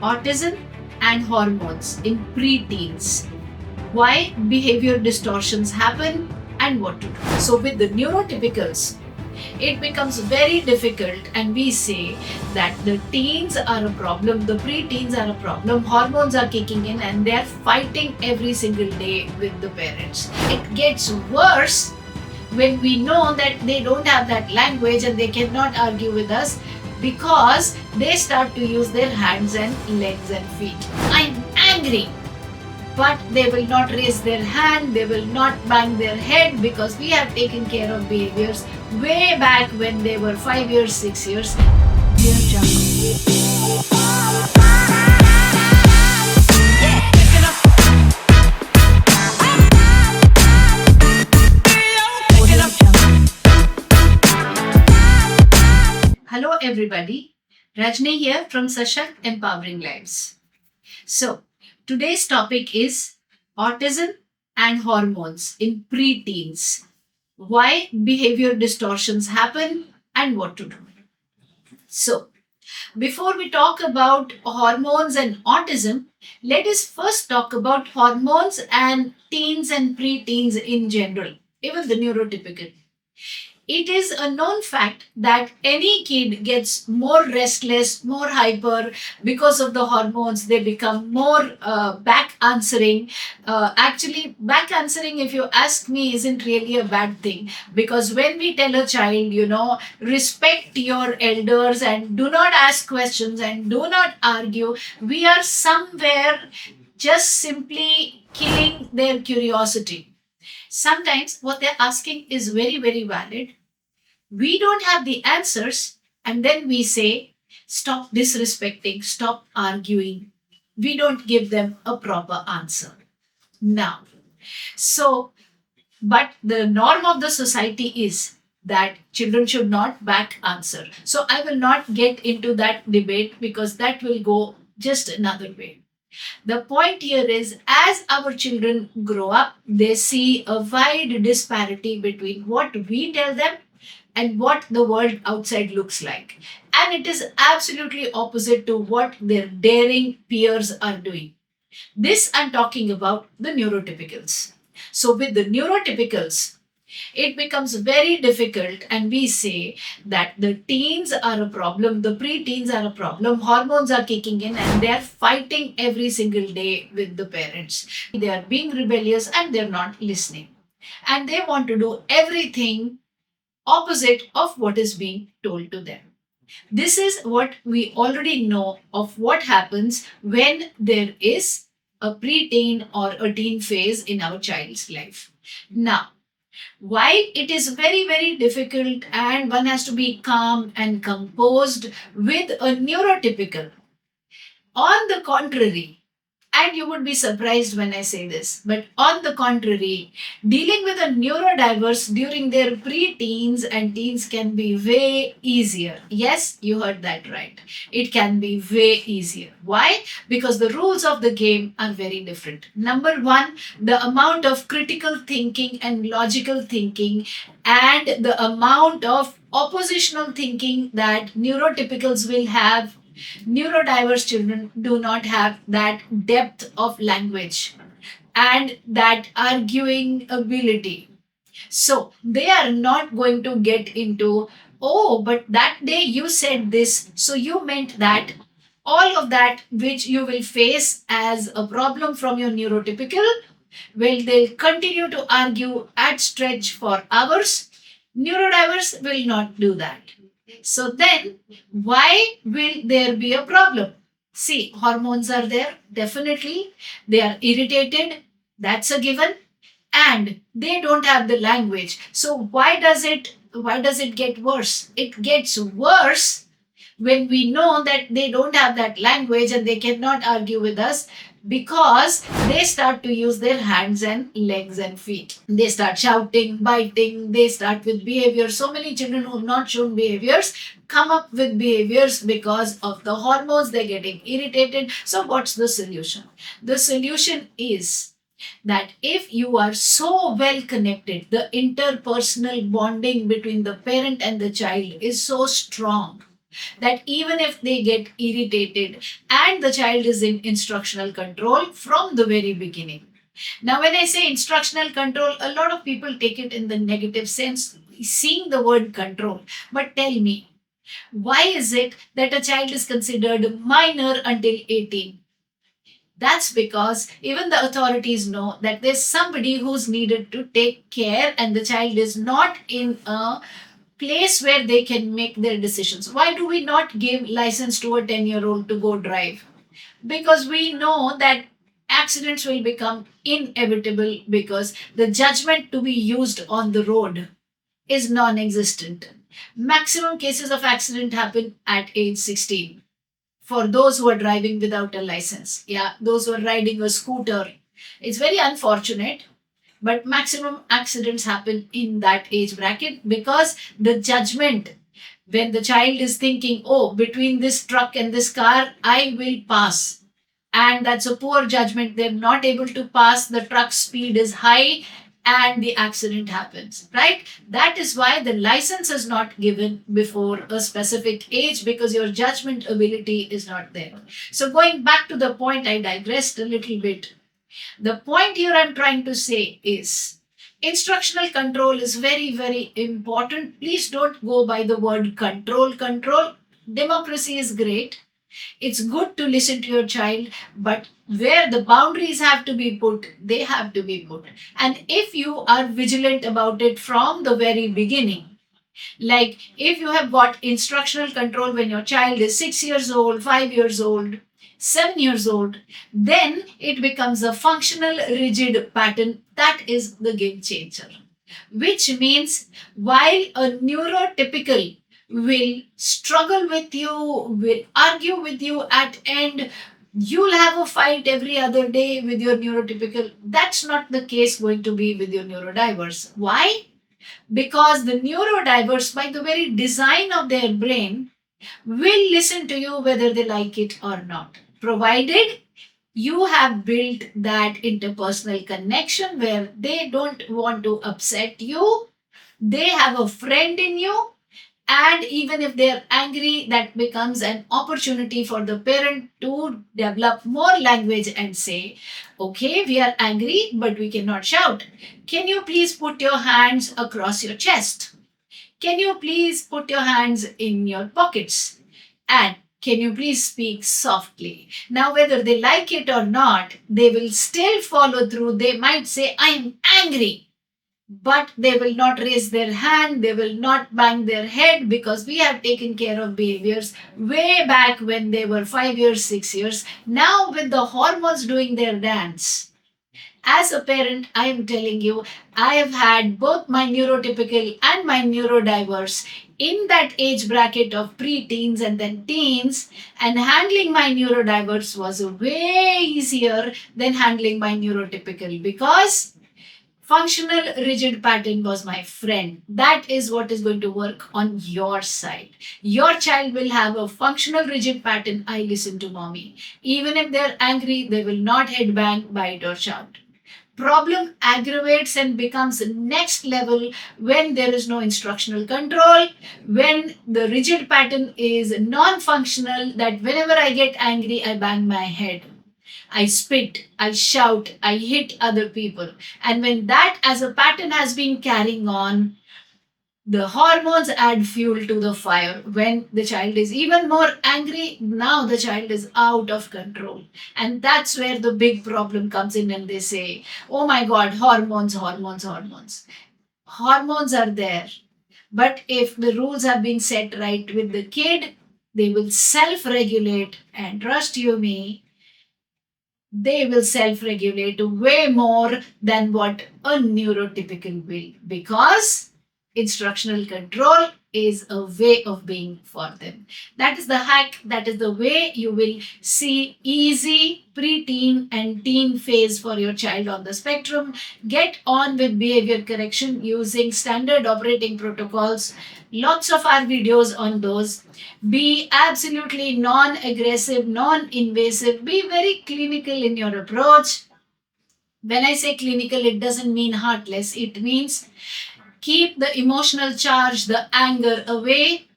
Autism and hormones in preteens. Why behavior distortions happen and what to do. So, with the neurotypicals, it becomes very difficult, and we say that the teens are a problem, the preteens are a problem, hormones are kicking in, and they're fighting every single day with the parents. It gets worse when we know that they don't have that language and they cannot argue with us because they start to use their hands and legs and feet. I'm angry, but they will not raise their hand, they will not bang their head because we have taken care of behaviors way back when they were 5 years, 6 years. Dear Jungle. Hello everybody, Rajni here from Sashakt Empowering Lives. So, today's topic is autism and hormones in preteens. Why behavior distortions happen and what to do. So, before we talk about hormones and autism, let us first talk about hormones and teens and preteens in general, even the neurotypical. It is a known fact that any kid gets more restless, more hyper because of the hormones. They become more back answering. Actually, back answering, if you ask me, isn't really a bad thing because when we tell a child, respect your elders and do not ask questions and do not argue, we are somewhere just simply killing their curiosity. Sometimes what they're asking is very, very valid. We don't have the answers, and then we say, stop disrespecting, stop arguing. We don't give them a proper answer. Now, so, but the norm of the society is that children should not back answer. So, I will not get into that debate because that will go just another way. The point here is as our children grow up, they see a wide disparity between what we tell them and what the world outside looks like. And it is absolutely opposite to what their daring peers are doing. This I'm talking about the neurotypicals. So, with the neurotypicals, it becomes very difficult, and we say that the teens are a problem, the preteens are a problem, hormones are kicking in, and they're fighting every single day with the parents. They are being rebellious and they're not listening. And they want to do everything opposite of what is being told to them. This is what we already know of what happens when there is a preteen or a teen phase in our child's life. Now, while it is very, very difficult and one has to be calm and composed with a neurotypical, on the contrary, and you would be surprised when I say this, but on the contrary, dealing with a neurodiverse during their pre-teens and teens can be way easier. Yes, you heard that right. It can be way easier. Why? Because the rules of the game are very different. Number one, the amount of critical thinking and logical thinking and the amount of oppositional thinking that neurotypicals will have, neurodiverse children do not have that depth of language and that arguing ability. So they are not going to get into, oh, but that day you said this, so you meant that. All of that, which you will face as a problem from your neurotypical, will they'll continue to argue at stretch for hours. Neurodiverse will not do that. So then, why will there be a problem? See, hormones are there, definitely. They are irritated, that's a given, and they don't have the language. So why does it get worse? It gets worse when we know that they don't have that language and they cannot argue with us because they start to use their hands and legs and feet. They start shouting, biting, they start with behavior. So many children who have not shown behaviors come up with behaviors because of the hormones, they're getting irritated. So, what's the solution? The solution is that if you are so well connected, the interpersonal bonding between the parent and the child is so strong, that even if they get irritated and the child is in instructional control from the very beginning. Now, when I say instructional control, a lot of people take it in the negative sense, seeing the word control. But tell me, why is it that a child is considered minor until 18? That's because even the authorities know that there's somebody who's needed to take care, and the child is not in a place where they can make their decisions. Why do we not give license to a 10-year-old to go drive? Because we know that accidents will become inevitable because the judgment to be used on the road is non-existent. Maximum cases of accident happen at age 16 for those who are driving without a license. Yeah, those who are riding a scooter. It's very unfortunate, but maximum accidents happen in that age bracket because the judgment, when the child is thinking, oh, between this truck and this car, I will pass. And that's a poor judgment. They're not able to pass, the truck speed is high, and the accident happens, right? That is why the license is not given before a specific age, because your judgment ability is not there. So, going back to the point, I digressed a little bit. The point here I'm trying to say is instructional control is very, very important. Please don't go by the word control. Control. Democracy is great. It's good to listen to your child, but where the boundaries have to be put, they have to be put. And if you are vigilant about it from the very beginning, like if you have got instructional control when your child is 6 years old, 5 years old, 7 years old, then it becomes a functional rigid pattern. That is the game changer. Which means while a neurotypical will struggle with you, will argue with you at end, you'll have a fight every other day with your neurotypical. That's not the case going to be with your neurodiverse. Why? Because the neurodiverse, by the very design of their brain, will listen to you whether they like it or not, provided you have built that interpersonal connection where they don't want to upset you, they have a friend in you, and even if they're angry, that becomes an opportunity for the parent to develop more language and say, okay, we are angry, but we cannot shout. Can you please put your hands across your chest? Can you please put your hands in your pockets? And can you please speak softly? Now, whether they like it or not, they will still follow through. They might say, I am angry, but they will not raise their hand, they will not bang their head, because we have taken care of behaviors way back when they were 5 years, 6 years. Now, with the hormones doing their dance, as a parent, I am telling you, I have had both my neurotypical and my neurodiverse in that age bracket of pre-teens and then teens, and handling my neurodiverse was way easier than handling my neurotypical, because functional rigid pattern was my friend. That is what is going to work on your side. Your child will have a functional rigid pattern. I listen to mommy. Even if they're angry, they will not headbang, bite, or shout. Problem aggravates and becomes next level when there is no instructional control, when the rigid pattern is non-functional, that whenever I get angry, I bang my head, I spit, I shout, I hit other people. And when that as a pattern has been carrying on, the hormones add fuel to the fire. When the child is even more angry, now the child is out of control. And that's where the big problem comes in, and they say, oh my God, hormones, hormones, hormones. Hormones are there. But if the rules have been set right with the kid, they will self regulate. And trust you me, they will self regulate way more than what a neurotypical will, because instructional control is a way of being for them. That is the hack. That is the way you will see easy pre-teen and teen phase for your child on the spectrum. Get on with behavior correction using standard operating protocols. Lots of our videos on those. Be absolutely non-aggressive, non-invasive. Be very clinical in your approach. When I say clinical, it doesn't mean heartless. It means keep the emotional charge, the anger away.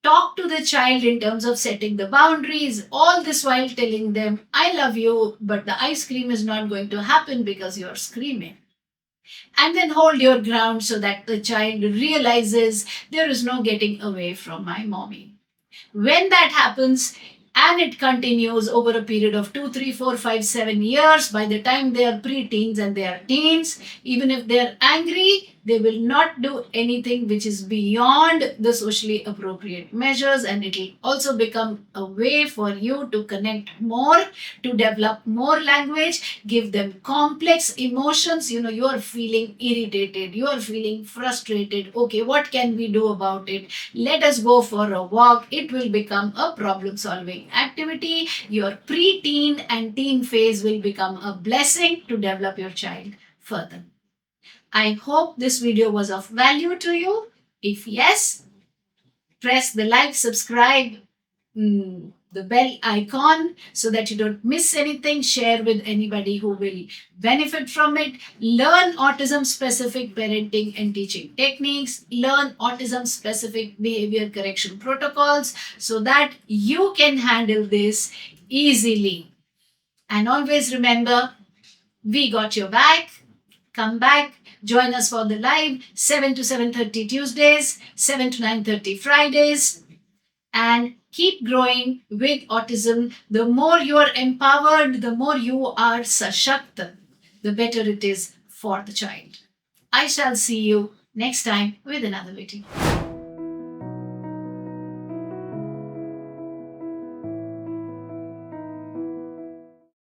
Talk to the child in terms of setting the boundaries, all this while telling them, I love you, but the ice cream is not going to happen because you're screaming. And then hold your ground so that the child realizes there is no getting away from my mommy. When that happens, and it continues over a period of 2, 3, 4, 5, 7 years, by the time they are pre-teens and they are teens, even if they are angry, they will not do anything which is beyond the socially appropriate measures, and it will also become a way for you to connect more, to develop more language, give them complex emotions. You are feeling irritated, you are feeling frustrated. Okay, what can we do about it? Let us go for a walk. It will become a problem solving activity. Your pre-teen and teen phase will become a blessing to develop your child further. I hope this video was of value to you. If yes, press the like, subscribe, the bell icon so that you don't miss anything. Share with anybody who will benefit from it. Learn autism specific parenting and teaching techniques. Learn autism specific behavior correction protocols so that you can handle this easily. And always remember, we got your back. Come back, join us for the live 7 to 7:30 Tuesdays, 7 to 9:30 Fridays, and keep growing with autism. The more you are empowered, the more you are sashakt, the better it is for the child. I shall see you next time with another video.